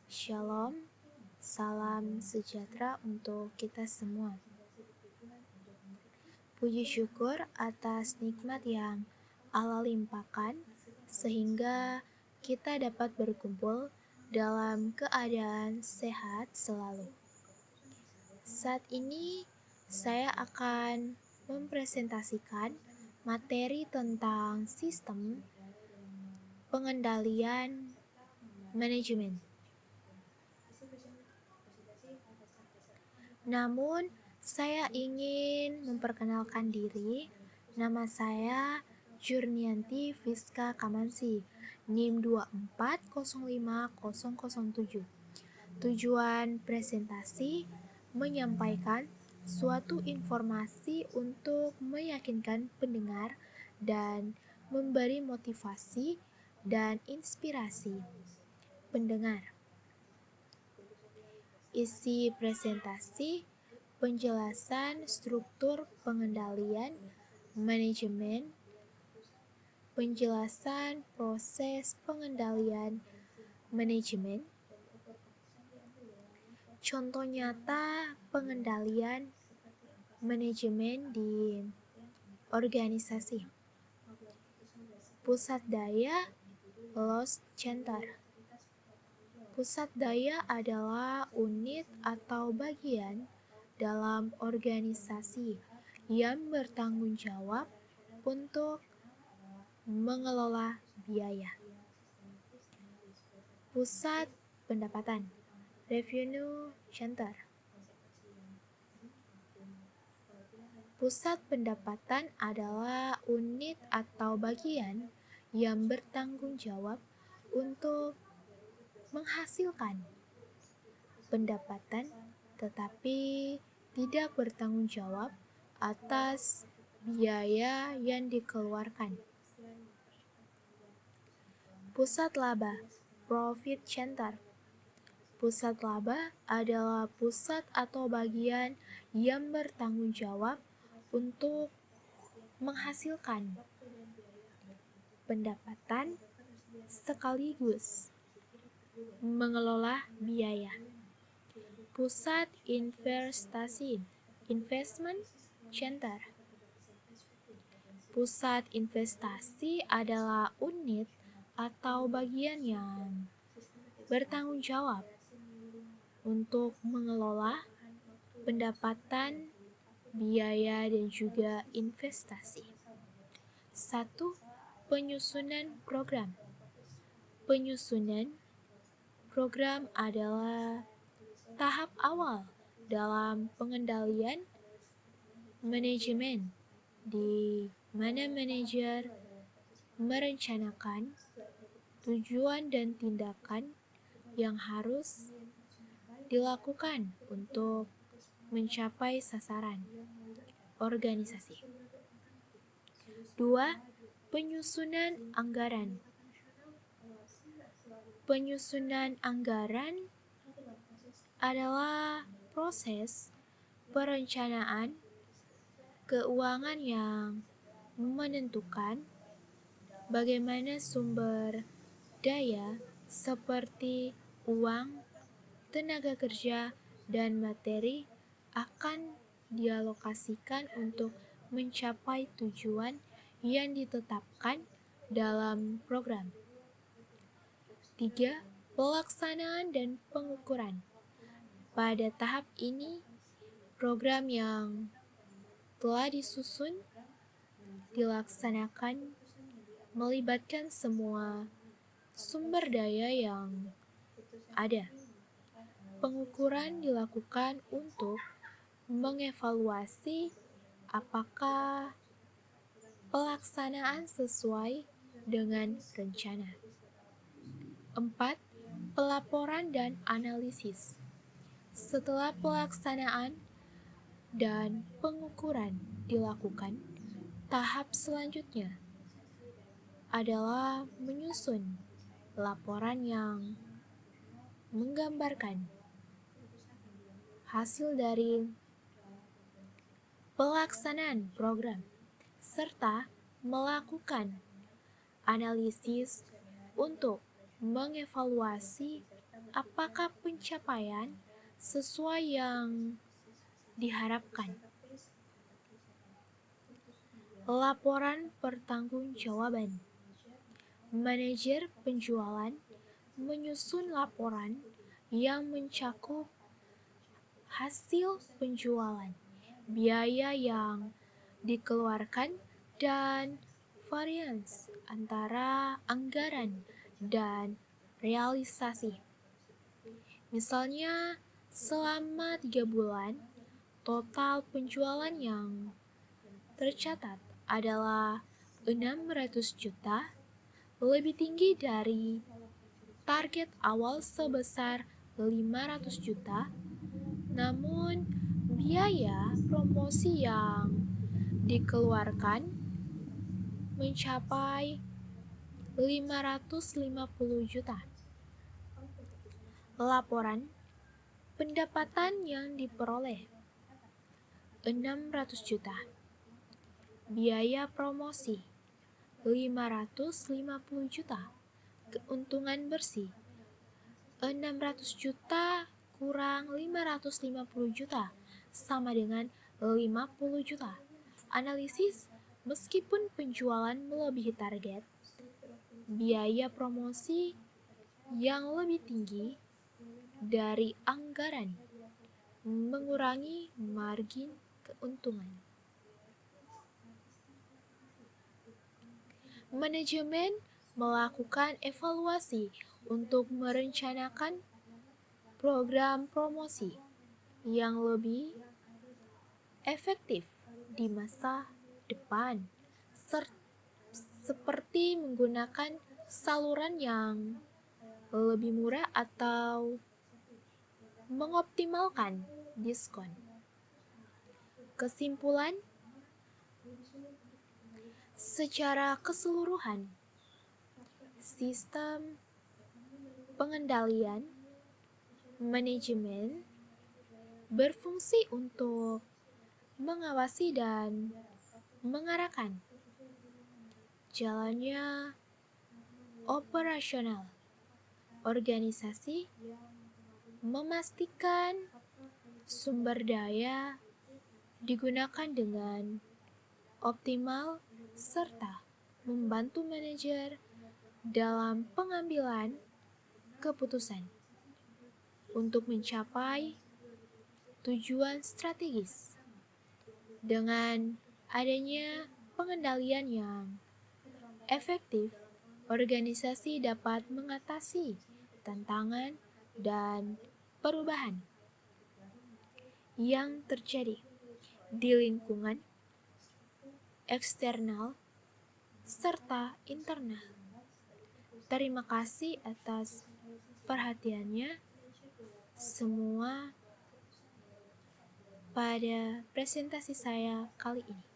Shalom, salam sejahtera untuk kita semua. Puji syukur atas nikmat yang Allah limpahkan sehingga kita dapat berkumpul dalam keadaan sehat selalu. Saat ini saya akan mempresentasikan materi tentang sistem pengendalian manajemen. Namun, saya ingin memperkenalkan diri. Nama saya Jurnianti Fiska Kamansi, NIM 2405007. Tujuan presentasi menyampaikan suatu informasi untuk meyakinkan pendengar dan memberi motivasi dan inspirasi pendengar. Isi presentasi penjelasan struktur pengendalian manajemen, penjelasan proses pengendalian manajemen, contoh nyata pengendalian manajemen di organisasi, pusat daya loss center. Pusat daya adalah unit atau bagian dalam organisasi yang bertanggung jawab untuk mengelola biaya. Pusat pendapatan, revenue center. Pusat pendapatan adalah unit atau bagian yang bertanggung jawab untuk menghasilkan pendapatan tetapi tidak bertanggung jawab atas biaya yang dikeluarkan. Pusat laba, profit center. Pusat laba adalah pusat atau bagian yang bertanggung jawab untuk menghasilkan pendapatan sekaligus mengelola biaya. Pusat investasi, investment center. Pusat investasi adalah unit atau bagian yang bertanggung jawab untuk mengelola pendapatan, biaya, dan juga investasi. 1. Penyusunan program. Penyusunan program adalah tahap awal dalam pengendalian manajemen, di mana manajer merencanakan tujuan dan tindakan yang harus dilakukan untuk mencapai sasaran organisasi. 2. Penyusunan anggaran. Penyusunan anggaran adalah proses perencanaan keuangan yang menentukan bagaimana sumber daya seperti uang, tenaga kerja, dan materi akan dialokasikan untuk mencapai tujuan yang ditetapkan dalam program. 3. Pelaksanaan dan pengukuran. Pada tahap ini, program yang telah disusun dilaksanakan melibatkan semua sumber daya yang ada. Pengukuran dilakukan untuk mengevaluasi apakah pelaksanaan sesuai dengan rencana. 4. Pelaporan dan analisis. Setelah pelaksanaan dan pengukuran dilakukan, tahap selanjutnya adalah menyusun laporan yang menggambarkan hasil dari pelaksanaan program serta melakukan analisis untuk mengevaluasi apakah pencapaian sesuai yang diharapkan. Laporan pertanggungjawaban. Manajer penjualan menyusun laporan yang mencakup hasil penjualan, biaya yang dikeluarkan, dan varians antara anggaran dan realisasi. Misalnya, selama 3 bulan, total penjualan yang tercatat adalah 600 juta, lebih tinggi dari target awal sebesar 500 juta, namun biaya promosi yang dikeluarkan mencapai 550 juta. Laporan pendapatan yang diperoleh 600 juta. Biaya promosi 550 juta. Keuntungan bersih 600 juta kurang 550 juta sama dengan 50 juta. Analisis, meskipun penjualan melebihi target, biaya promosi yang lebih tinggi dari anggaran mengurangi margin keuntungan. Manajemen melakukan evaluasi untuk merencanakan program promosi yang lebih efektif di masa depan, seperti menggunakan saluran yang lebih murah atau mengoptimalkan diskon. Kesimpulan, secara keseluruhan, sistem pengendalian manajemen berfungsi untuk mengawasi dan mengarahkan jalannya operasional organisasi, memastikan sumber daya digunakan dengan optimal, serta membantu manajer dalam pengambilan keputusan untuk mencapai tujuan strategis. Dengan adanya pengendalian yang efektif, organisasi dapat mengatasi tantangan dan perubahan yang terjadi di lingkungan eksternal serta internal. Terima kasih atas perhatiannya semua pada presentasi saya kali ini.